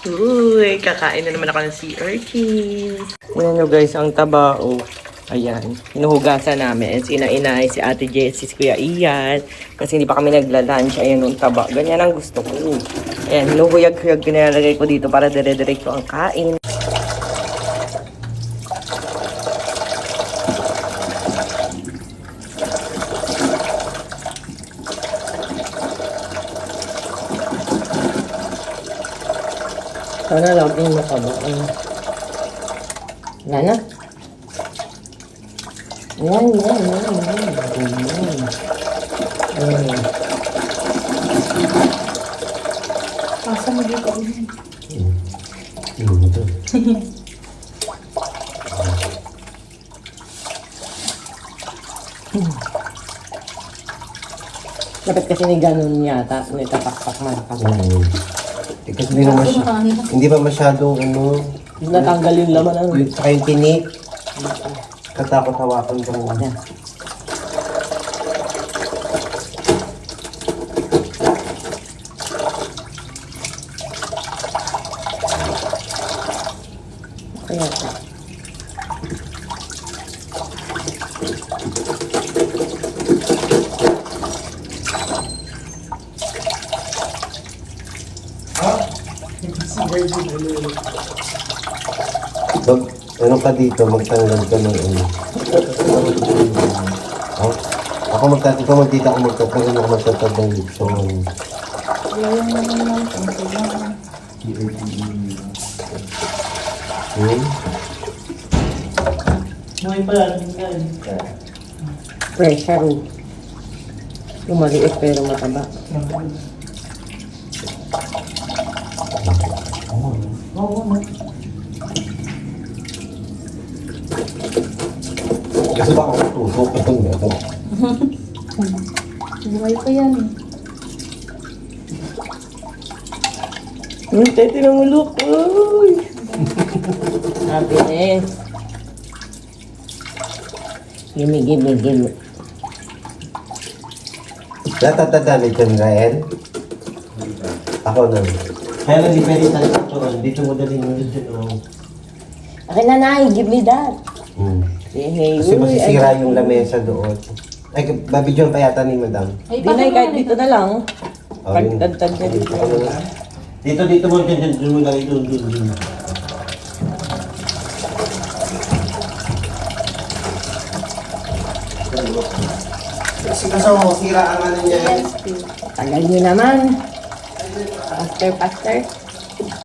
Uy, kakain na naman ako ng sea urchin. Tingnan nyo guys, ang tabao. Ayan, hinuhugasan namin. And ina-inay si Ate Jessie, si Kuya Ian. Kasi hindi pa kami nagla-lunch. Ayan yung taba. Ganyan ang gusto ko. Ayan, hinuhuyag-huyag pinalagay ko dito para dire-diretso ang kain. Sana laging mataba. Wala na. Yan. Pasa mo dito. Dapat kasi ni ganun yata. May tapak-tak man. Kasi hindi pa masyadong Natanggal yung laman. saka yung tinik. Katakot hawakan ko muna. Kaya Ano ka dito, magtanggal ka ng Ako magtitita ako magtatanggal ako magtatanggal ng lipson. Pressure. Yung maliit pero mataba. Kasi baka matusok itong ito. Buhay pa yan. Tete ng ulok. Uy! Happiness. Gimme. Natatadali dyan, Gael? Ako na. Kaya lang di pwede talaga ito. Dito mo dali mo dyan. Akin na nai, give me that. Hey, Kasi masisira yung lamesa doon. Ay, babidyon pa yata ni Madam. Ay, Di na, kahit dito na lang. Oh, yun. Pagtagtag niya dito. Dito mo dyan mo lang ito. Kasi sira ang ano niya. Tagal niyo naman. Faster.